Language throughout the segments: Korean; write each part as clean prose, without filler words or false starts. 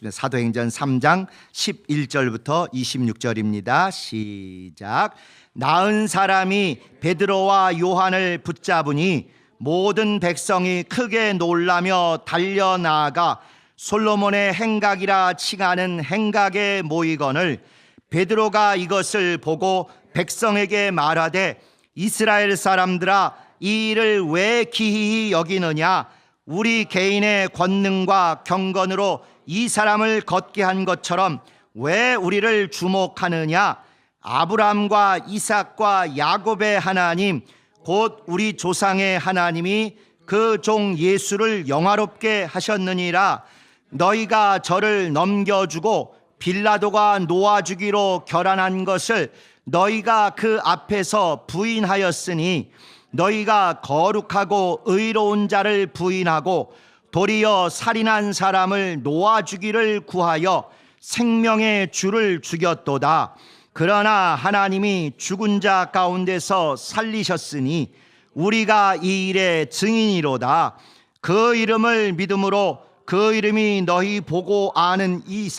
사도행전 3장 11절부터 26절입니다. 시작. 나은 사람이 베드로와 요한을 붙잡으니 모든 백성이 크게 놀라며 달려나가 솔로몬의 행각이라 칭하는 행각에 모이거늘 베드로가 이것을 보고 백성에게 말하되 이스라엘 사람들아 이 일을 왜 기이히 여기느냐. 우리 개인의 권능과 경건으로 이 사람을 걷게 한 것처럼 왜 우리를 주목하느냐. 아브라함과 이삭과 야곱의 하나님 곧 우리 조상의 하나님이 그 종 예수를 영화롭게 하셨느니라. 너희가 저를 넘겨주고 빌라도가 놓아주기로 결안한 것을 너희가 그 앞에서 부인하였으니 너희가 거룩하고 의로운 자를 부인하고 도리어 살인한 사람을 놓아주기를 구하여 생명의 주를 죽였도다. 그러나 하나님이 죽은 자 가운데서 살리셨으니 우리가 이 일의 증인이로다. 그 이름을 믿음으로 그 이름이 너희 보고 아는 이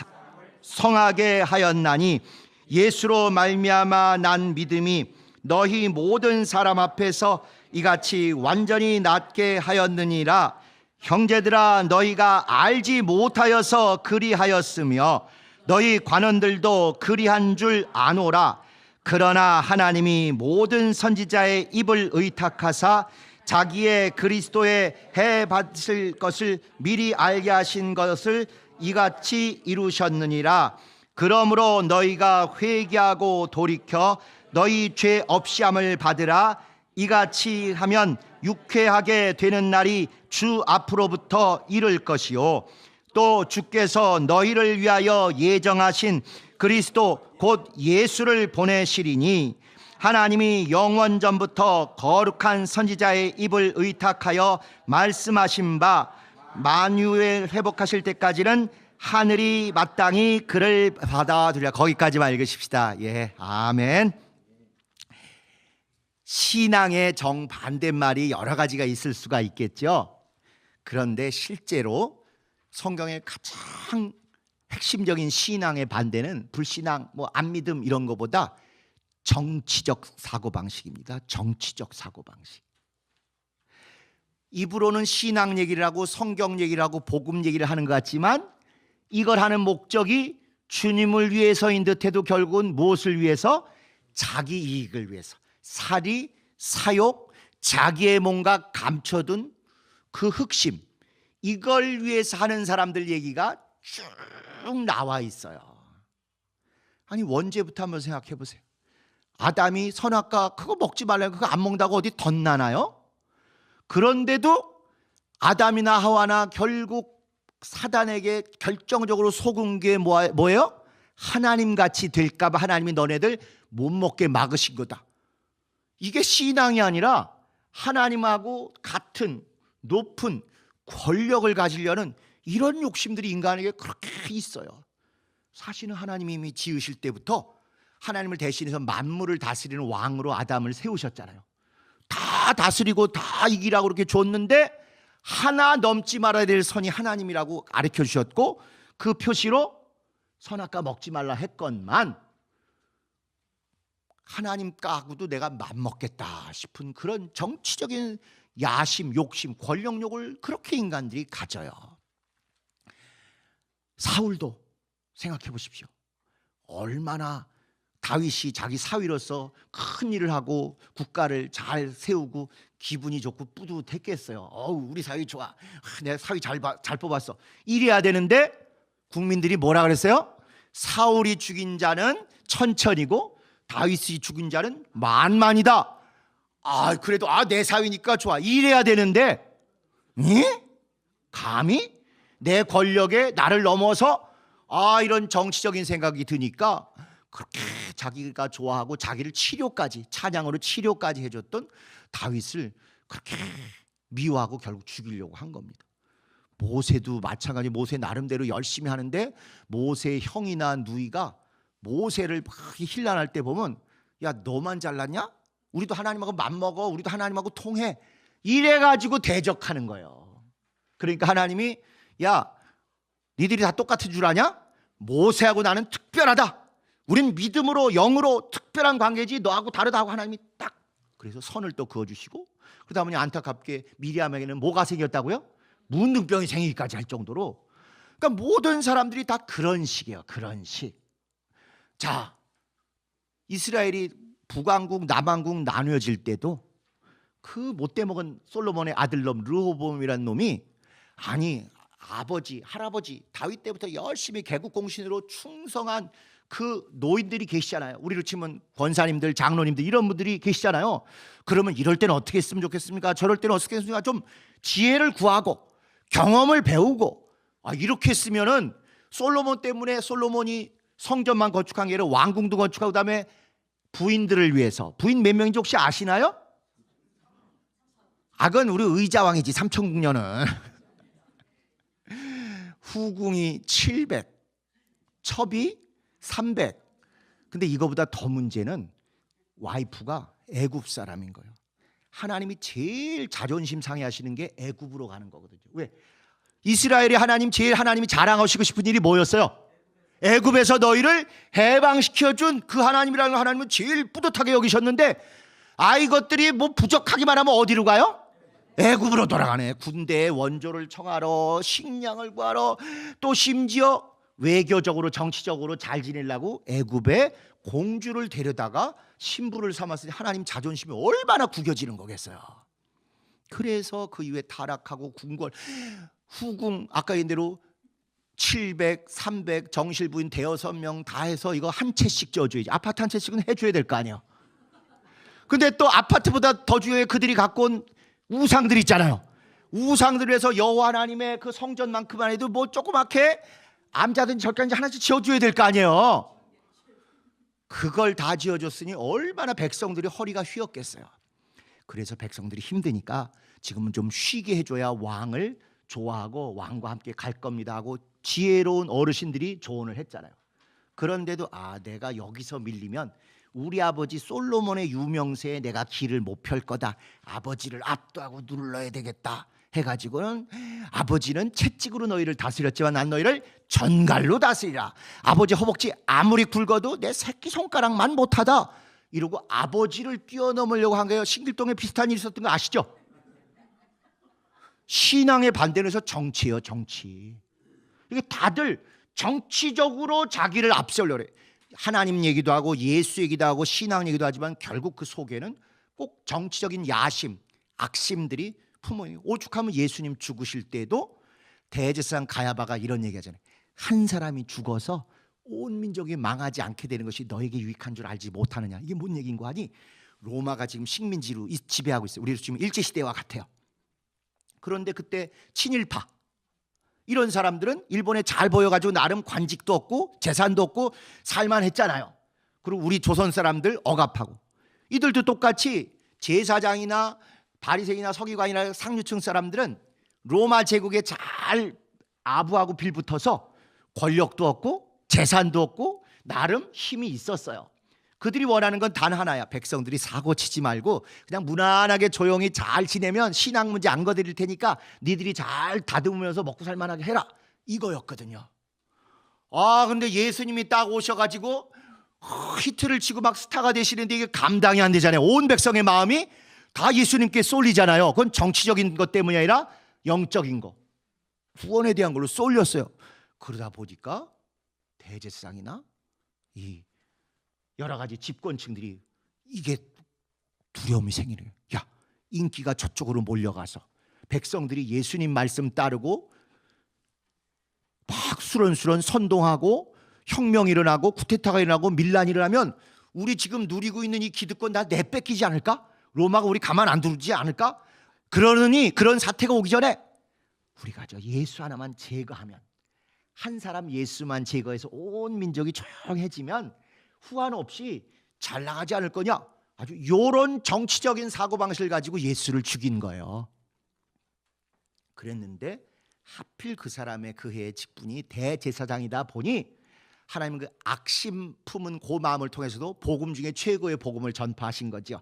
성하게 하였나니 예수로 말미암아 난 믿음이 너희 모든 사람 앞에서 이같이 완전히 낫게 하였느니라. 형제들아 너희가 알지 못하여서 그리하였으며 너희 관원들도 그리한 줄 아노라. 그러나 하나님이 모든 선지자의 입을 의탁하사 자기의 그리스도의 해 받으실 것을 미리 알게 하신 것을 이같이 이루셨느니라. 그러므로 너희가 회개하고 돌이켜 너희 죄 없이함을 받으라. 이같이 하면 유쾌하게 되는 날이 주 앞으로부터 이를 것이요 또 주께서 너희를 위하여 예정하신 그리스도 곧 예수를 보내시리니 하나님이 영원 전부터 거룩한 선지자의 입을 의탁하여 말씀하신 바 만유를 회복하실 때까지는 하늘이 마땅히 그를 받아들이라. 거기까지만 읽으십시다. 예, 아멘. 신앙의 정반대말이 여러 가지가 있을 수가 있겠죠. 그런데 실제로 성경의 가장 핵심적인 신앙의 반대는 불신앙, 안 믿음 이런 것보다 정치적 사고방식입니다. 정치적 사고방식. 입으로는 신앙 얘기를 하고 성경 얘기를 하고 복음 얘기를 하는 것 같지만 이걸 하는 목적이 주님을 위해서인 듯해도 결국은 무엇을 위해서? 자기 이익을 위해서. 사리, 사욕, 자기의 뭔가 감춰둔 그 흑심, 이걸 위해서 하는 사람들 얘기가 쭉 나와 있어요. 아니 원죄부터 한번 생각해 보세요. 아담이 선악과 그거 먹지 말라고 그거 안 먹는다고 어디 덧나나요? 그런데도 아담이나 하와나 결국 사단에게 결정적으로 속은 게 뭐예요? 하나님같이 될까 봐 하나님이 너네들 못 먹게 막으신 거다. 이게 신앙이 아니라 하나님하고 같은 높은 권력을 가지려는 이런 욕심들이 인간에게 그렇게 있어요. 사실은 하나님이 이미 지으실 때부터 하나님을 대신해서 만물을 다스리는 왕으로 아담을 세우셨잖아요. 다 다스리고 다 이기라고 그렇게 줬는데 하나 넘지 말아야 될 선이 하나님이라고 가르쳐 주셨고 그 표시로 선악과 먹지 말라 했건만 하나님과하고도 내가 맞먹겠다 싶은 그런 정치적인 야심, 욕심, 권력욕을 그렇게 인간들이 가져요. 사울도 생각해 보십시오. 얼마나 다윗이 자기 사위로서 큰 일을 하고 국가를 잘 세우고 기분이 좋고 뿌듯했겠어요. 우리 사위 좋아. 내 사위 잘 뽑았어. 이래야 되는데 국민들이 뭐라 그랬어요? 사울이 죽인 자는 천천이고 다윗이 죽인 자는 만만이다. 그래도 내 사위니까 좋아. 이래야 되는데 감히 내 권력에 나를 넘어서 이런 정치적인 생각이 드니까 그렇게 자기가 좋아하고 자기를 치료까지 찬양으로 치료까지 해줬던 다윗을 그렇게 미워하고 결국 죽이려고 한 겁니다. 모세도 마찬가지. 모세 나름대로 열심히 하는데 모세의 형이나 누이가 모세를 힐난할 때 보면 야 너만 잘났냐? 우리도 하나님하고 맞먹어. 우리도 하나님하고 통해. 이래가지고 대적하는 거예요. 그러니까 하나님이 야 니들이 다 똑같은 줄 아냐? 모세하고 나는 특별하다. 우린 믿음으로 영으로 특별한 관계지 너하고 다르다고 하나님이 딱 그래서 선을 또 그어주시고 그러다 보니 안타깝게 미리암에게는 뭐가 생겼다고요? 문둥병이 생기기까지 할 정도로. 그러니까 모든 사람들이 다 그런 식이에요. 그런 식. 자, 이스라엘이 북왕국 남왕국 나누어질 때도 그 못돼 먹은 솔로몬의 아들놈 르호보암이라는 놈이 아니 아버지 할아버지 다윗 때부터 열심히 개국공신으로 충성한 그 노인들이 계시잖아요. 우리로 치면 권사님들 장로님들 이런 분들이 계시잖아요. 그러면 이럴 때는 어떻게 했으면 좋겠습니까? 저럴 때는 어떻게 했습니까? 좀 지혜를 구하고 경험을 배우고 이렇게 했으면은 솔로몬 때문에 솔로몬이 성전만 건축한 게 아니라 왕궁도 건축하고 그다음에 부인들을 위해서 부인 몇 명인지 혹시 아시나요? 그건 우리 의자왕이지. 삼천국녀는 후궁이 700 첩이 300. 근데 이거보다 더 문제는 와이프가 애굽 사람인 거예요. 하나님이 제일 자존심 상해하시는 게 애굽으로 가는 거거든요. 왜? 이스라엘이 하나님이 자랑하시고 싶은 일이 뭐였어요? 애굽에서 너희를 해방시켜준 그 하나님이라는 하나님은 제일 뿌듯하게 여기셨는데 이것들이 뭐 부족하기만 하면 어디로 가요? 애굽으로 돌아가네. 군대에 원조를 청하러 식량을 구하러 또 심지어 외교적으로 정치적으로 잘 지내려고 애굽에 공주를 데려다가 신부를 삼았으니 하나님 자존심이 얼마나 구겨지는 거겠어요. 그래서 그 이후에 타락하고 궁궐 후궁 아까 얘기한 대로 700, 300 정실부인 대여섯 명 다 해서 이거 한 채씩 지어줘야지. 아파트 한 채씩은 해줘야 될 거 아니에요. 근데 또 아파트보다 더 중요해 그들이 갖고 온 우상들 있잖아요. 우상들을 해서 여호와 하나님의 그 성전만큼만 해도 뭐 조그맣게 암자든지 절간지 하나씩 지어줘야 될 거 아니에요. 그걸 다 지어줬으니 얼마나 백성들이 허리가 휘었겠어요. 그래서 백성들이 힘드니까 지금은 좀 쉬게 해줘야 왕을 좋아하고 왕과 함께 갈 겁니다 하고 지혜로운 어르신들이 조언을 했잖아요. 그런데도 내가 여기서 밀리면 우리 아버지 솔로몬의 유명세에 내가 길을 못 펼 거다. 아버지를 압도하고 눌러야 되겠다 해가지고는 아버지는 채찍으로 너희를 다스렸지만 난 너희를 전갈로 다스리라. 아버지 허벅지 아무리 굵어도 내 새끼손가락만 못하다 이러고 아버지를 뛰어넘으려고 한 거예요. 신길동에 비슷한 일이 있었던 거 아시죠? 신앙의 반대는 해서 정치예요. 정치. 이게 다들 정치적으로 자기를 앞세우려고 그래. 하나님 얘기도 하고 예수 얘기도 하고 신앙 얘기도 하지만 결국 그 속에는 꼭 정치적인 야심, 악심들이 품어요. 오죽하면 예수님 죽으실 때도 대제사장 가야바가 이런 얘기하잖아요. 한 사람이 죽어서 온 민족이 망하지 않게 되는 것이 너에게 유익한 줄 알지 못하느냐. 이게 뭔 얘기인 거 아니? 로마가 지금 식민지로 지배하고 있어요. 우리도 지금 일제시대와 같아요. 그런데 그때 친일파 이런 사람들은 일본에 잘 보여가지고 나름 관직도 없고 재산도 없고 살만했잖아요. 그리고 우리 조선 사람들 억압하고 이들도 똑같이 제사장이나 바리새인이나 서기관이나 상류층 사람들은 로마 제국에 잘 아부하고 빌붙어서 권력도 없고 재산도 없고 나름 힘이 있었어요. 그들이 원하는 건 단 하나야. 백성들이 사고치지 말고 그냥 무난하게 조용히 잘 지내면 신앙 문제 안 거드릴 테니까 니들이 잘 다듬으면서 먹고 살만하게 해라 이거였거든요. 근데 예수님이 딱 오셔가지고 히트를 치고 막 스타가 되시는데 이게 감당이 안 되잖아요. 온 백성의 마음이 다 예수님께 쏠리잖아요. 그건 정치적인 것 때문이 아니라 영적인 거 구원에 대한 걸로 쏠렸어요. 그러다 보니까 대제사장이나 이 여러 가지 집권층들이 이게 두려움이 생기네요. 인기가 저쪽으로 몰려가서 백성들이 예수님 말씀 따르고 막 수런수런 선동하고 혁명이 일어나고 쿠데타가 일어나고 밀란이 일어나면 우리 지금 누리고 있는 이 기득권 다 내뺏기지 않을까? 로마가 우리 가만 안 두지 않을까? 그러느니 그런 사태가 오기 전에 우리가 저 예수 하나만 제거하면 한 사람 예수만 제거해서 온 민족이 조용해지면 후한 없이 잘 나가지 않을 거냐? 아주 이런 정치적인 사고방식을 가지고 예수를 죽인 거예요. 그랬는데 하필 그 사람의 그 해의 직분이 대제사장이다 보니 하나님은 그 악심 품은 그 마음을 통해서도 복음 중에 최고의 복음을 전파하신 거죠.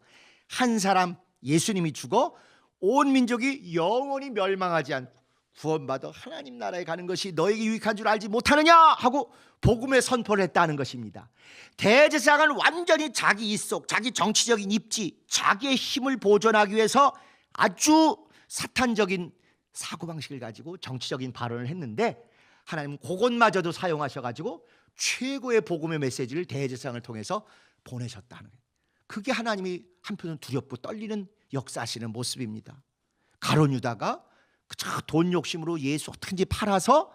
한 사람 예수님이 죽어 온 민족이 영원히 멸망하지 않고 구원받아 하나님 나라에 가는 것이 너에게 유익한 줄 알지 못하느냐 하고 복음의 선포를 했다는 것입니다. 대제사장은 완전히 자기 입속, 자기 정치적인 입지, 자기의 힘을 보존하기 위해서 아주 사탄적인 사고방식을 가지고 정치적인 발언을 했는데, 하나님은 그것마저도 사용하셔가지고 최고의 복음의 메시지를 대제사장을 통해서 보내셨다는 거예요. 그게 하나님이 한편으로 두렵고 떨리는 역사하시는 모습입니다. 가룟 유다가 돈 욕심으로 예수 어떻게든지 팔아서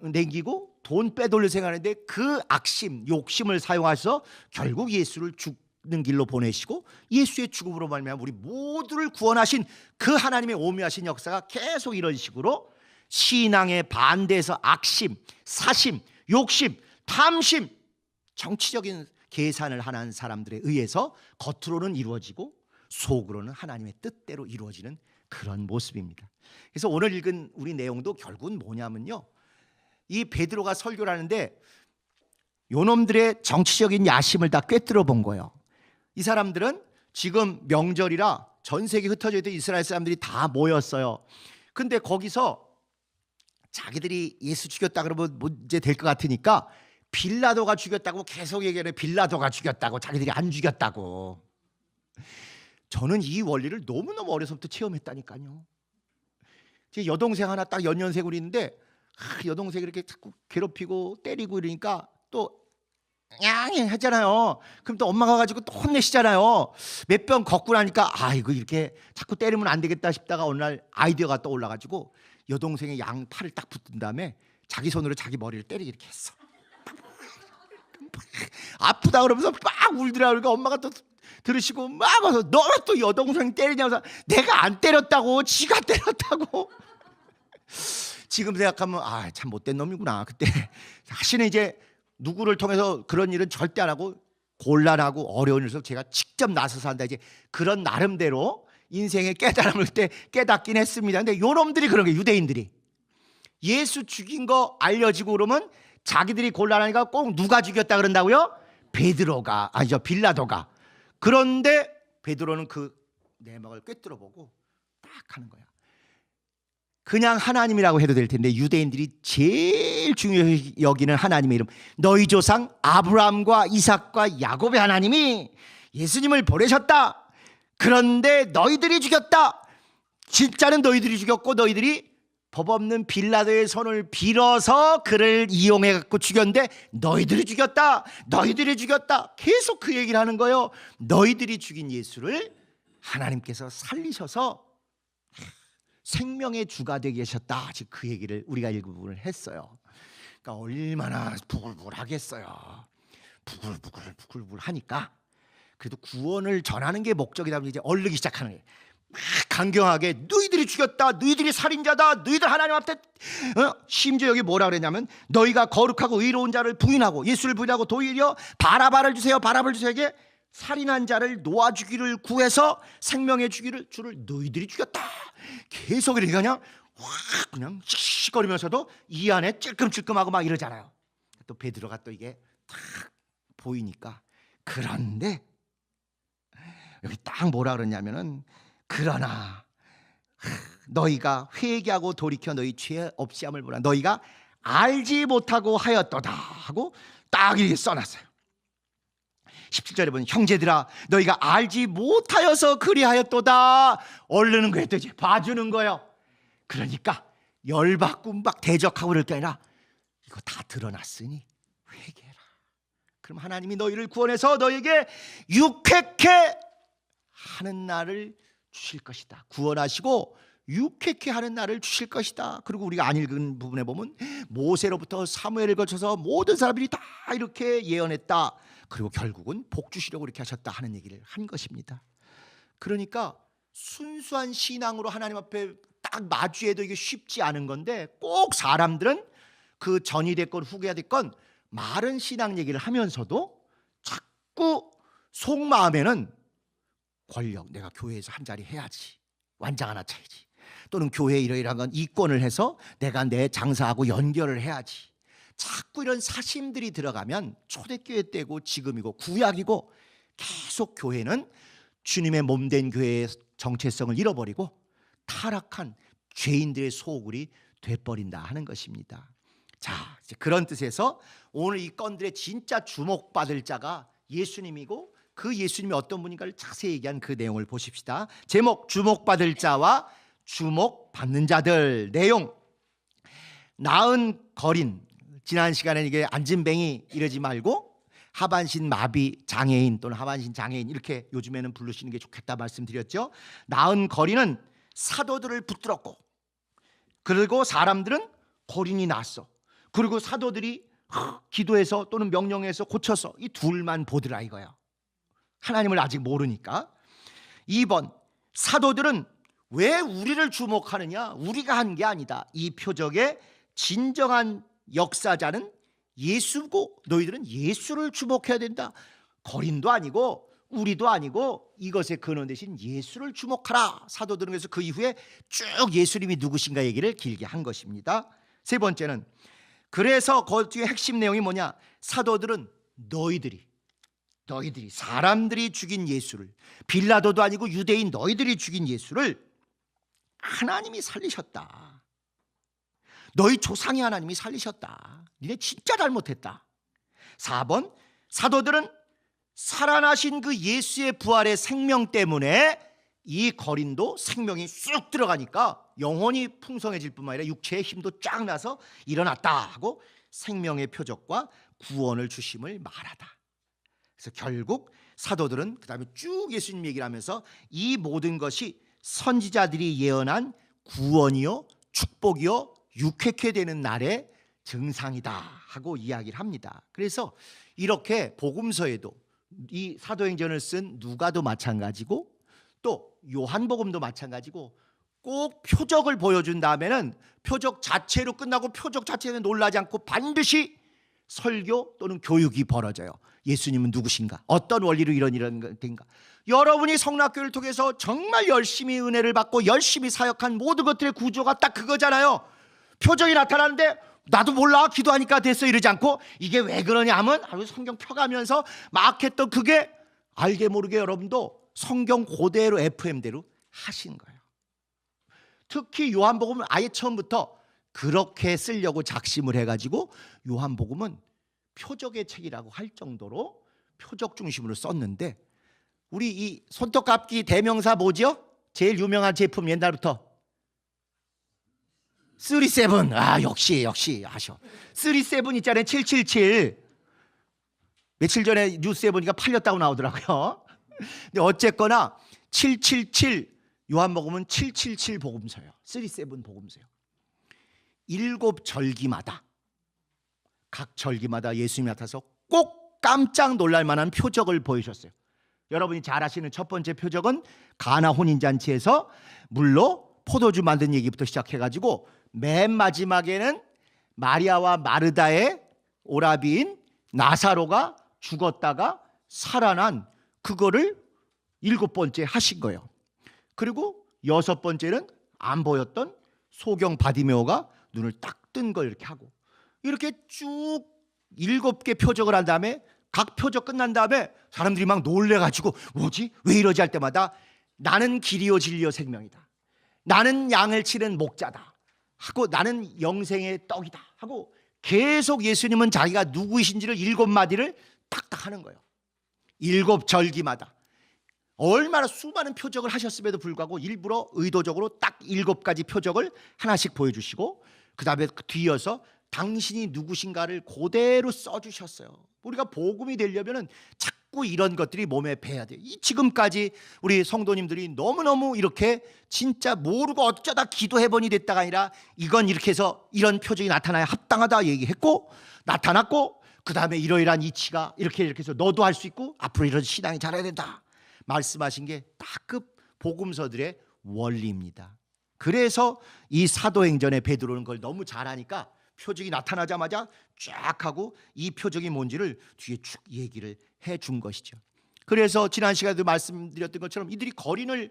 남기고 돈 빼돌려 생각하는데 그 악심, 욕심을 사용해서 결국 예수를 죽는 길로 보내시고 예수의 죽음으로 말미암아 우리 모두를 구원하신 그 하나님의 오묘하신 역사가 계속 이런 식으로 신앙에 반대해서 악심, 사심, 욕심, 탐심, 정치적인 계산을 하는 사람들에 의해서 겉으로는 이루어지고 속으로는 하나님의 뜻대로 이루어지는 그런 모습입니다. 그래서 오늘 읽은 우리 내용도 결국은 뭐냐면요, 이 베드로가 설교를 하는데 요놈들의 정치적인 야심을 다 꿰뚫어 본 거예요. 이 사람들은 지금 명절이라 전 세계 흩어져 있던 이스라엘 사람들이 다 모였어요. 근데 거기서 자기들이 예수 죽였다 그러면 문제 될 것 같으니까 빌라도가 죽였다고 계속 얘기해요. 빌라도가 죽였다고, 자기들이 안 죽였다고. 저는 이 원리를 너무너무 어려서부터 체험했다니까요. 제 여동생 하나 딱 연년생으로 있는데 여동생이 이렇게 자꾸 괴롭히고 때리고 이러니까 또 냥냥 하잖아요. 그럼 또 엄마가 가지고 또 혼내시잖아요. 몇 번 걷고 나니까 이거 이렇게 자꾸 때리면 안 되겠다 싶다가 어느 날 아이디어가 떠올라가지고 여동생의 양 팔을 딱 붙은 다음에 자기 손으로 자기 머리를 때리기 이렇게 했어. 아프다 그러면서 막 울더라. 그러니까 엄마가 또 들으시고 막 와서 너 또 여동생 때리냐면서 내가 안 때렸다고, 지가 때렸다고. 지금 생각하면 참 못된 놈이구나. 그때 다시는 이제 누구를 통해서 그런 일은 절대 안 하고 곤란하고 어려운 일에서 제가 직접 나서서 한다. 이제 그런 나름대로 인생의 깨달음을 때 깨닫긴 했습니다. 근데 요놈들이 그런 게, 유대인들이 예수 죽인 거 알려지고 그러면 자기들이 곤란하니까 꼭 누가 죽였다 그런다고요? 베드로가, 아니죠, 빌라도가. 그런데 베드로는 그 내막을 꿰뚫어 보고 딱 하는 거야. 그냥 하나님이라고 해도 될 텐데 유대인들이 제일 중요히 여기는 하나님의 이름, 너희 조상 아브라함과 이삭과 야곱의 하나님이 예수님을 보내셨다. 그런데 너희들이 죽였다. 진짜는 너희들이 죽였고 너희들이 법 없는 빌라도의 손을 빌어서 그를 이용해 갖고 죽였는데 너희들이 죽였다. 너희들이 죽였다. 계속 그 얘기를 하는 거예요. 너희들이 죽인 예수를 하나님께서 살리셔서 생명의 주가 되게 하셨다. 지금 그 얘기를 우리가 일부분을 했어요. 그러니까 얼마나 부글부글하겠어요. 부글부글 하니까 그래도 구원을 전하는 게 목적이다 보니 이제 얼르기 시작하는 거예요. 막 강경하게 너희들이 죽였다, 너희들이 살인자다, 너희들 하나님 앞에 심지어 여기 뭐라 그랬냐면 너희가 거룩하고 의로운 자를 부인하고 예수를 부인하고 도리어 바라바를 주세요, 바라바를 주세요. 이게 살인한 자를 놓아주기를 구해서 생명의 주를 너희들이 죽였다. 계속 이렇게 그냥 씩씩거리면서도 이 안에 찔끔찔끔하고 막 이러잖아요. 또 베드로가 또 이게 탁 보이니까, 그런데 여기 딱 뭐라 그러냐면은 그러나 너희가 회개하고 돌이켜 너희 죄 없이함을 보라. 너희가 알지 못하고 하였도다 하고 딱 이렇게 써놨어요. 17절에 보면 형제들아 너희가 알지 못하여서 그리하였도다. 얼르는 거예요. 또 이제 봐주는 거예요. 그러니까 열받고 막 대적하고 그럴 게 아니라 이거 다 드러났으니 회개해라. 그럼 하나님이 너희를 구원해서 너희에게 유쾌케 하는 날을 주실 것이다. 구원하시고 유쾌케 하는 날을 주실 것이다. 그리고 우리가 안 읽은 부분에 보면 모세로부터 사무엘을 거쳐서 모든 사람들이 다 이렇게 예언했다. 그리고 결국은 복 주시려고 이렇게 하셨다 하는 얘기를 한 것입니다. 그러니까 순수한 신앙으로 하나님 앞에 딱 마주해도 이게 쉽지 않은 건데, 꼭 사람들은 그 전이 됐건 후계가 됐건 말은 신앙 얘기를 하면서도 자꾸 속마음에는 권력, 내가 교회에서 한 자리 해야지, 완장 하나 차야지, 또는 교회에 이러이러한 건 이권을 해서 내가 내 장사하고 연결을 해야지, 자꾸 이런 사심들이 들어가면 초대교회 때고 지금이고 구약이고 계속 교회는 주님의 몸된 교회의 정체성을 잃어버리고 타락한 죄인들의 소굴이 돼버린다 하는 것입니다. 자, 이제 그런 뜻에서 오늘 이 건들의 진짜 주목받을 자가 예수님이고 그 예수님이 어떤 분인가를 자세히 얘기한 그 내용을 보십시다. 제목 주목받을 자와 주목받는 자들. 내용 나은 거린. 지난 시간에 이게 안진뱅이 이러지 말고 하반신 마비 장애인 또는 하반신 장애인 이렇게 요즘에는 부르시는 게 좋겠다 말씀드렸죠. 나은 거린은 사도들을 붙들었고 그리고 사람들은 거린이 났어. 그리고 사도들이 기도해서 또는 명령해서 고쳐서 이 둘만 보더라 이거예요. 하나님을 아직 모르니까. 2번 사도들은 왜 우리를 주목하느냐? 우리가 한 게 아니다. 이 표적의 진정한 역사자는 예수고 너희들은 예수를 주목해야 된다. 거린도 아니고 우리도 아니고 이것의 근원 대신 예수를 주목하라. 사도들은 그래서 그 이후에 쭉 예수님이 누구신가 얘기를 길게 한 것입니다. 세 번째는 그래서 그 뒤에 핵심 내용이 뭐냐? 사도들은 너희들이 사람들이 죽인 예수를, 빌라도도 아니고 유대인 너희들이 죽인 예수를 하나님이 살리셨다. 너희 조상이 하나님이 살리셨다. 니네 진짜 잘못했다. 4번 사도들은 살아나신 그 예수의 부활의 생명 때문에 이 거린도 생명이 쑥 들어가니까 영혼이 풍성해질 뿐만 아니라 육체의 힘도 쫙 나서 일어났다 하고 생명의 표적과 구원을 주심을 말하다. 그래서 결국 사도들은 그 다음에 쭉 예수님 얘기를 하면서 이 모든 것이 선지자들이 예언한 구원이요 축복이요 유쾌케 되는 날의 증상이다 하고 이야기를 합니다. 그래서 이렇게 복음서에도 이 사도행전을 쓴 누가도 마찬가지고 또 요한복음도 마찬가지고 꼭 표적을 보여준 다음에는 표적 자체로 끝나고 표적 자체는 놀라지 않고 반드시 설교 또는 교육이 벌어져요. 예수님은 누구신가? 어떤 원리로 이런 것인가? 여러분이 성락교를 통해서 정말 열심히 은혜를 받고 열심히 사역한 모든 것들의 구조가 딱 그거잖아요. 표적이 나타나는데 나도 몰라 기도하니까 됐어 이러지 않고 이게 왜 그러냐 하면 성경 펴가면서 막 했던 그게 알게 모르게 여러분도 성경 그대로 FM대로 하신 거예요. 특히 요한복음은 아예 처음부터 그렇게 쓰려고 작심을 해가지고 요한복음은 표적의 책이라고 할 정도로 표적 중심으로 썼는데 우리 이 손톱깎이 대명사 뭐죠? 제일 유명한 제품 옛날부터 37. 역시 아셔. 37 있잖아요. 777. 며칠 전에 뉴스에 보니까 팔렸다고 나오더라고요. 근데 어쨌거나 777 요한복음은 777 복음서예요. 37 복음서예요. 7절기마다 각 절기마다 예수님이 나타나서 꼭 깜짝 놀랄 만한 표적을 보여주셨어요. 여러분이 잘 아시는 첫 번째 표적은 가나 혼인잔치에서 물로 포도주 만든 얘기부터 시작해가지고 맨 마지막에는 마리아와 마르다의 오라비인 나사로가 죽었다가 살아난 그거를 7번째 하신 거예요. 그리고 6번째는 안 보였던 소경 바디메오가 눈을 딱 뜬 걸 이렇게 하고 이렇게 쭉 7개 표적을 한 다음에 각 표적 끝난 다음에 사람들이 막 놀래가지고 뭐지? 왜 이러지 할 때마다 나는 길이요 진리요 생명이다. 나는 양을 치는 목자다. 하고 나는 영생의 떡이다. 하고 계속 예수님은 자기가 누구이신지를 7마디를 딱딱 하는 거예요. 7절기마다. 얼마나 수많은 표적을 하셨음에도 불구하고 일부러 의도적으로 딱 7가지 표적을 하나씩 보여주시고 그 다음에 뒤이어서 당신이 누구신가를 그대로 써주셨어요. 우리가 복음이 되려면 자꾸 이런 것들이 몸에 배야 돼요. 지금까지 우리 성도님들이 너무너무 이렇게 진짜 모르고 어쩌다 기도해보니 됐다가 아니라 이건 이렇게 해서 이런 표적이 나타나야 합당하다 얘기했고 나타났고 그 다음에 이러이러한 이치가 이렇게 해서 너도 할 수 있고 앞으로 이런 신앙이 잘해야 된다 말씀하신 게 딱 그 복음서들의 원리입니다. 그래서 이 사도행전의 베드로는 그걸 너무 잘하니까 표적이 나타나자마자 쫙 하고 이 표적이 뭔지를 뒤에 쭉 얘기를 해준 것이죠. 그래서 지난 시간에도 말씀드렸던 것처럼 이들이 거린을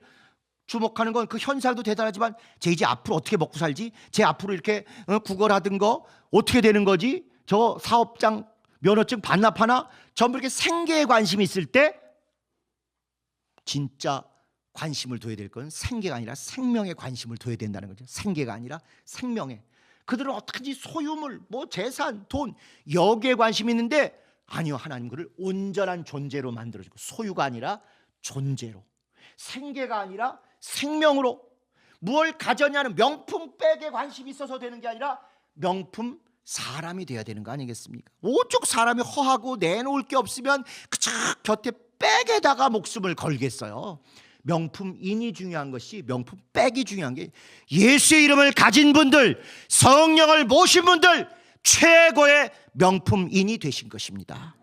주목하는 건 그 현상도 대단하지만 쟤 이제 앞으로 어떻게 먹고 살지? 쟤 앞으로 이렇게 구걸하던 거 어떻게 되는 거지? 저 사업장 면허증 반납하나? 전부 이렇게 생계에 관심이 있을 때 진짜 관심을 둬야 될 건 생계가 아니라 생명에 관심을 둬야 된다는 거죠. 생계가 아니라 생명에. 그들은 어떻게든지 소유물, 뭐 재산, 돈 여기에 관심이 있는데 아니요, 하나님 그를 온전한 존재로 만들어주고 소유가 아니라 존재로, 생계가 아니라 생명으로, 무엇을 가졌냐는 명품백에 관심이 있어서 되는 게 아니라 명품 사람이 돼야 되는 거 아니겠습니까? 오죽 사람이 허하고 내놓을 게 없으면 그저 곁에 백에다가 목숨을 걸겠어요. 명품인이 중요한 것이 명품백이 중요한 게, 예수의 이름을 가진 분들, 성령을 모신 분들 최고의 명품인이 되신 것입니다.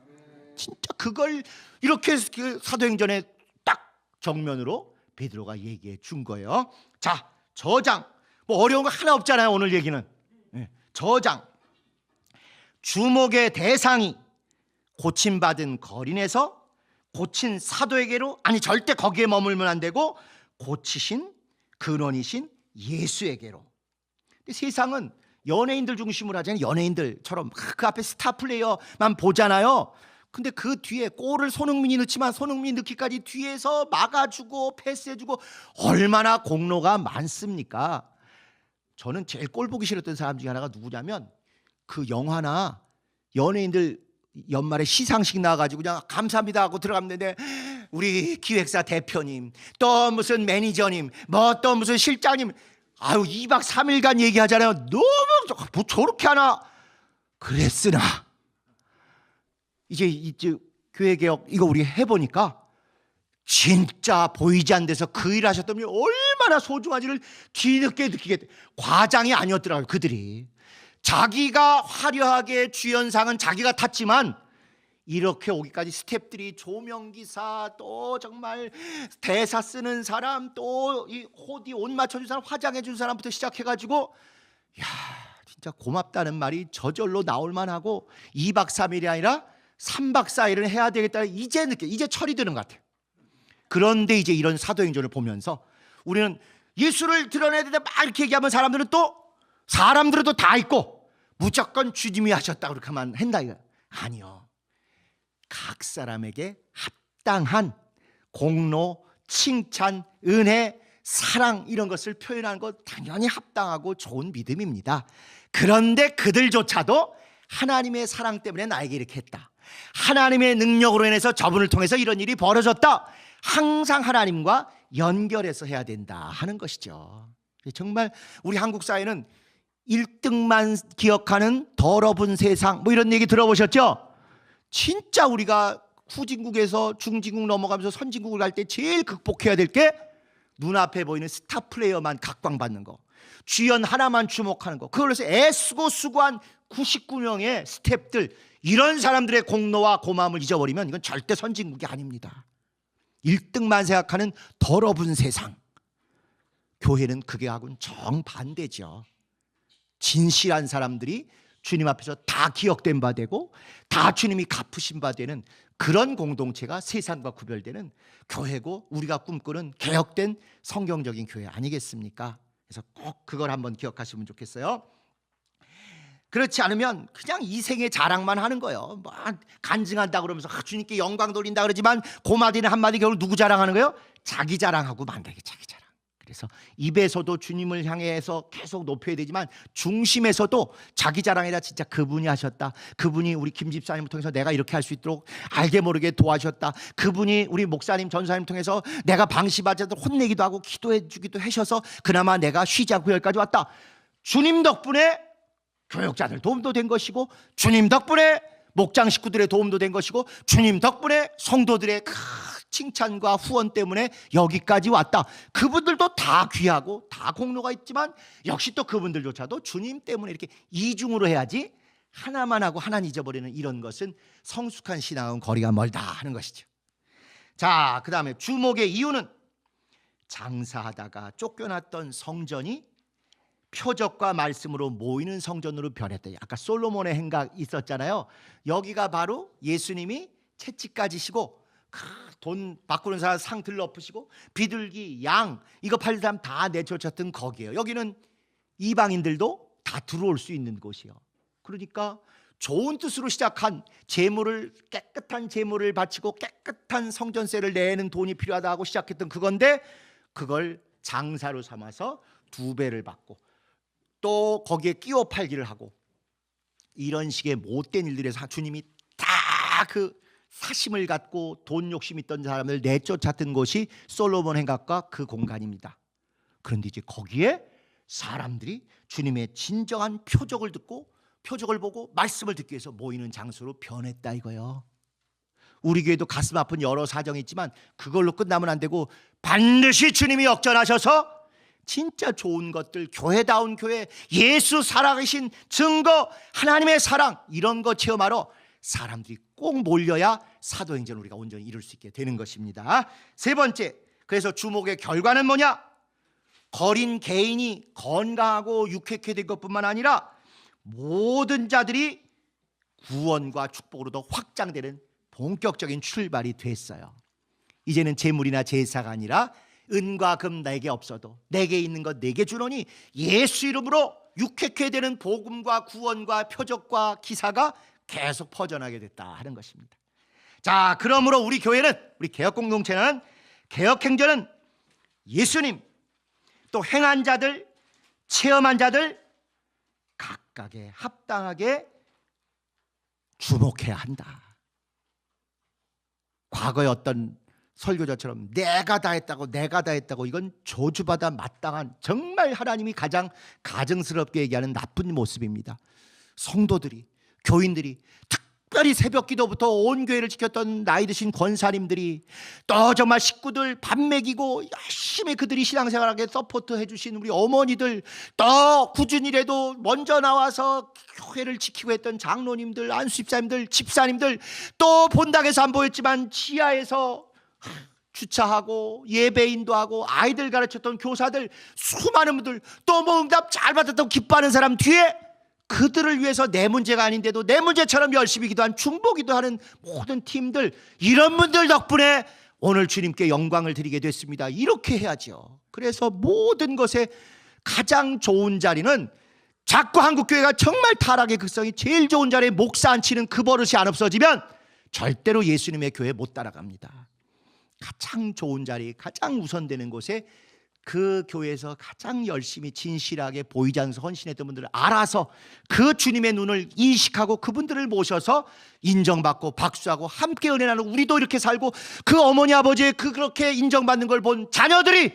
진짜 그걸 이렇게 사도행전에 딱 정면으로 베드로가 얘기해 준 거예요. 자, 저장. 뭐 어려운 거 하나 없잖아요, 오늘 얘기는. 저장. 주목의 대상이 고침받은 거린에서 고친 사도에게로, 아니 절대 거기에 머물면 안 되고 고치신 근원이신 예수에게로. 근데 세상은 연예인들 중심으로 하잖아요. 연예인들처럼 그 앞에 스타 플레이어만 보잖아요. 근데 그 뒤에 골을 손흥민이 넣지만 손흥민이 넣기까지 뒤에서 막아주고 패스해주고 얼마나 공로가 많습니까? 저는 제일 골 보기 싫었던 사람 중에 하나가 누구냐면, 그 영화나 연예인들 연말에 시상식 나와가지고 그냥 감사합니다 하고 들어갔는데 우리 기획사 대표님, 또 무슨 매니저님, 뭐 또 무슨 실장님, 아유 2박 3일간 얘기하잖아요. 너무 뭐 저렇게 하나. 그랬으나 이제 교회 개혁 이거 우리 해보니까 진짜 보이지 않는 데서 그 일 하셨던 분이 얼마나 소중한지를 뒤늦게 느끼게 돼. 과장이 아니었더라고요. 그들이 자기가 화려하게 주연상은 자기가 탔지만 이렇게 오기까지 스태프들이 조명기사, 또 정말 대사 쓰는 사람, 또 이 호디 옷 맞춰준 사람, 화장해준 사람부터 시작해가지고, 야 진짜 고맙다는 말이 저절로 나올 만하고 2박 3일이 아니라 3박 4일은 해야 되겠다 이제 이제 철이 드는 것 같아요. 그런데 이제 이런 사도행전을 보면서 우리는 예수를 드러내야 된다 막 이렇게 얘기하면 사람들은 또 다 있고 무조건 주님이 하셨다 그렇게 하면 한다 이거 아니요. 각 사람에게 합당한 공로, 칭찬, 은혜, 사랑 이런 것을 표현하는 것 당연히 합당하고 좋은 믿음입니다. 그런데 그들조차도 하나님의 사랑 때문에 나에게 이렇게 했다, 하나님의 능력으로 인해서 저분을 통해서 이런 일이 벌어졌다, 항상 하나님과 연결해서 해야 된다 하는 것이죠. 정말 우리 한국 사회는 1등만 기억하는 더러운 세상 뭐 이런 얘기 들어보셨죠? 진짜 우리가 후진국에서 중진국 넘어가면서 선진국을 갈 때 제일 극복해야 될 게 눈앞에 보이는 스타 플레이어만 각광받는 거, 주연 하나만 주목하는 거, 그걸 해서 애쓰고 수고한 99명의 스태프들, 이런 사람들의 공로와 고마움을 잊어버리면 이건 절대 선진국이 아닙니다. 1등만 생각하는 더러운 세상. 교회는 그게 하고는 정반대죠. 진실한 사람들이 주님 앞에서 다 기억된 바 되고 다 주님이 갚으신 바 되는 그런 공동체가 세상과 구별되는 교회고, 우리가 꿈꾸는 개혁된 성경적인 교회 아니겠습니까? 그래서 꼭 그걸 한번 기억하시면 좋겠어요. 그렇지 않으면 그냥 이 생의 자랑만 하는 거예요. 뭐 간증한다 그러면서 주님께 영광 돌린다 그러지만 고마디는 한마디 겨울 누구 자랑하는 거예요? 자기 자랑하고 만들게, 자기 자랑. 그래서 입에서도 주님을 향해서 계속 높여야 되지만 중심에서도 자기 자랑이라 진짜 그분이 하셨다, 그분이 우리 김 집사님을 통해서 내가 이렇게 할 수 있도록 알게 모르게 도와주셨다, 그분이 우리 목사님 전사님 통해서 내가 방시받아도 혼내기도 하고 기도해 주기도 하셔서 그나마 내가 쉬자 구열까지 왔다, 주님 덕분에 교역자들 도움도 된 것이고, 주님 덕분에 목장 식구들의 도움도 된 것이고, 주님 덕분에 성도들의 칭찬과 후원 때문에 여기까지 왔다. 그분들도 다 귀하고 다 공로가 있지만 역시 또 그분들조차도 주님 때문에 이렇게 이중으로 해야지 하나만 하고 하나는 잊어버리는 이런 것은 성숙한 신앙은 거리가 멀다 하는 것이죠. 자, 그 다음에 주목의 이유는 장사하다가 쫓겨났던 성전이 표적과 말씀으로 모이는 성전으로 변했다. 아까 솔로몬의 행각 있었잖아요. 여기가 바로 예수님이 채찍까지 시고 돈 바꾸는 사람 상 들러엎으시고 비둘기, 양 이거 팔는 사람 다 내쫓았던 거기예요. 여기는 이방인들도 다 들어올 수 있는 곳이에요. 그러니까 좋은 뜻으로 시작한 재물을, 깨끗한 재물을 바치고 깨끗한 성전세를 내는 돈이 필요하다 하고 시작했던 그건데, 그걸 장사로 삼아서 2배를 받고 또 거기에 끼워 팔기를 하고, 이런 식의 못된 일들에서 주님이 다 그 사심을 갖고 돈 욕심 있던 사람을 내쫓았던 곳이 솔로몬 행각과 그 공간입니다. 그런데 이제 거기에 사람들이 주님의 진정한 표적을 듣고, 표적을 보고 말씀을 듣기 위해서 모이는 장소로 변했다 이거예요. 우리 교회도 가슴 아픈 여러 사정이 있지만 그걸로 끝나면 안 되고, 반드시 주님이 역전하셔서 진짜 좋은 것들, 교회다운 교회, 예수 살아계신 증거, 하나님의 사랑, 이런 거 체험하러 사람들이 꼭 몰려야 사도행전을 우리가 온전히 이룰 수 있게 되는 것입니다. 세 번째, 그래서 주목의 결과는 뭐냐? 거린 개인이 건강하고 유쾌케 된 것뿐만 아니라 모든 자들이 구원과 축복으로 더 확장되는 본격적인 출발이 됐어요. 이제는 재물이나 제사가 아니라 은과 금 내게 없어도 내게 있는 것 내게 주노니 예수 이름으로 유쾌케 되는 복음과 구원과 표적과 기사가 계속 퍼져나게 됐다 하는 것입니다. 자, 그러므로 우리 교회는, 우리 개혁공동체는, 개혁행전은 예수님, 또 행한 자들, 체험한 자들 각각에 합당하게 주목해야 한다. 과거에 어떤 설교자처럼 내가 다 했다고, 이건 저주받아 마땅한, 정말 하나님이 가장 가증스럽게 얘기하는 나쁜 모습입니다. 성도들이, 교인들이, 특별히 새벽 기도부터 온 교회를 지켰던 나이 드신 권사님들이, 또 정말 식구들 밥 먹이고 열심히 그들이 신앙생활하게 서포트해 주신 우리 어머니들, 또 꾸준히라도 먼저 나와서 교회를 지키고 했던 장로님들, 안수집사님들, 집사님들, 또 본당에서 안 보였지만 지하에서 주차하고 예배 인도하고 아이들 가르쳤던 교사들, 수많은 분들, 또 뭐 응답 잘 받았다고 기뻐하는 사람 뒤에 그들을 위해서 내 문제가 아닌데도 내 문제처럼 열심히 기도한, 중보기도하는 모든 팀들, 이런 분들 덕분에 오늘 주님께 영광을 드리게 됐습니다. 이렇게 해야죠. 그래서 모든 것에 가장 좋은 자리는, 자꾸 한국교회가 정말 타락의 극성이 제일 좋은 자리에 목사 앉히는 그 버릇이 안 없어지면 절대로 예수님의 교회 못 따라갑니다. 가장 좋은 자리, 가장 우선되는 곳에 그 교회에서 가장 열심히 진실하게 보이지 않아서 헌신했던 분들을 알아서 그 주님의 눈을 인식하고 그분들을 모셔서 인정받고 박수하고 함께 은혜 나누고, 우리도 이렇게 살고 그 어머니 아버지의 그렇게 인정받는 걸 본 자녀들이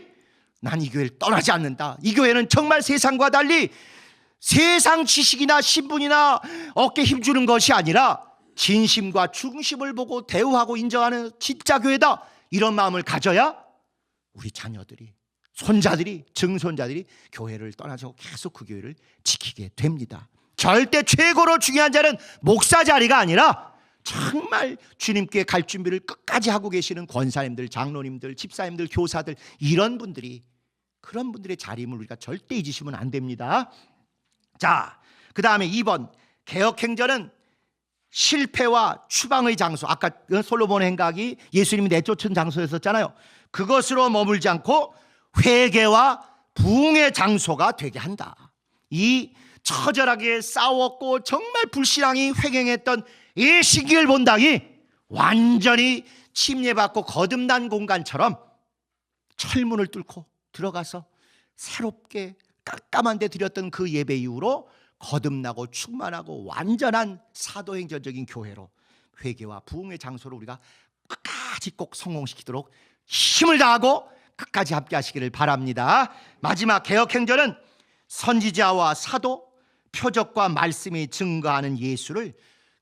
난 이 교회를 떠나지 않는다. 이 교회는 정말 세상과 달리 세상 지식이나 신분이나 어깨 힘주는 것이 아니라 진심과 중심을 보고 대우하고 인정하는 진짜 교회다. 이런 마음을 가져야 우리 자녀들이, 손자들이, 증손자들이 교회를 떠나서 계속 그 교회를 지키게 됩니다. 절대 최고로 중요한 자는 목사 자리가 아니라 정말 주님께 갈 준비를 끝까지 하고 계시는 권사님들, 장로님들, 집사님들, 교사들, 이런 분들이, 그런 분들의 자리임을 우리가 절대 잊으시면 안 됩니다. 자, 그 다음에 2번, 개혁행전은 실패와 추방의 장소, 아까 솔로몬 행각이 예수님이 내쫓은 장소였었잖아요. 그것으로 머물지 않고 회개와 부흥의 장소가 되게 한다. 이 처절하게 싸웠고 정말 불신앙이 횡행했던 이 시기를 본다니 완전히 침례받고 거듭난 공간처럼 철문을 뚫고 들어가서 새롭게 깜깜한 데 드렸던 그 예배 이후로 거듭나고 충만하고 완전한 사도행전적인 교회로, 회개와 부흥의 장소로 우리가 끝까지 꼭 성공시키도록 힘을 다하고 끝까지 함께 하시기를 바랍니다. 마지막, 개혁행전은 선지자와 사도, 표적과 말씀이 증거하는 예수를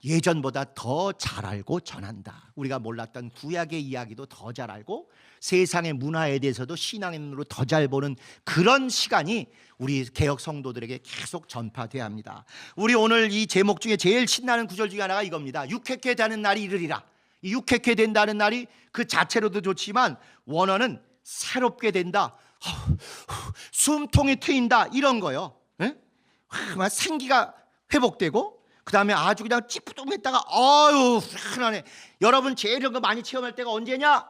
예전보다 더 잘 알고 전한다. 우리가 몰랐던 구약의 이야기도 더 잘 알고 세상의 문화에 대해서도 신앙의 눈으로 더 잘 보는 그런 시간이 우리 개혁 성도들에게 계속 전파돼야 합니다. 우리 오늘 이 제목 중에 제일 신나는 구절 중에 하나가 이겁니다. 유쾌케 되는 날이 이르리라. 이 유쾌케 된다는 날이 그 자체로도 좋지만 원어는 새롭게 된다, 숨통이 트인다, 이런 거요. 막 생기가 회복되고, 그 다음에 아주 그냥 찌뿌둥했다가 아유 편안해. 여러분 제일 이런 거 많이 체험할 때가 언제냐?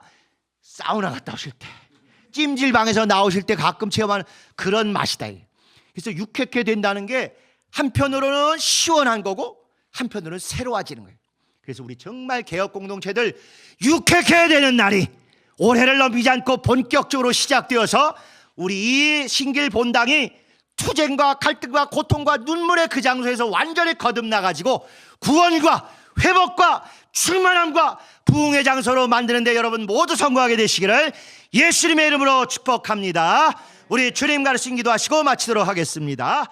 사우나 갔다 오실 때, 찜질방에서 나오실 때 가끔 체험하는 그런 맛이다. 그래서 유쾌케 된다는 게 한편으로는 시원한 거고 한편으로는 새로워지는 거예요. 그래서 우리 정말 개혁 공동체들 유쾌해야 되는 날이 올해를 넘기지 않고 본격적으로 시작되어서 우리 이 신길 본당이 투쟁과 갈등과 고통과 눈물의 그 장소에서 완전히 거듭나가지고 구원과 회복과 충만함과 부흥의 장소로 만드는데 여러분 모두 성공하게 되시기를 예수님의 이름으로 축복합니다. 우리 주님 가르친 기도하시고 마치도록 하겠습니다.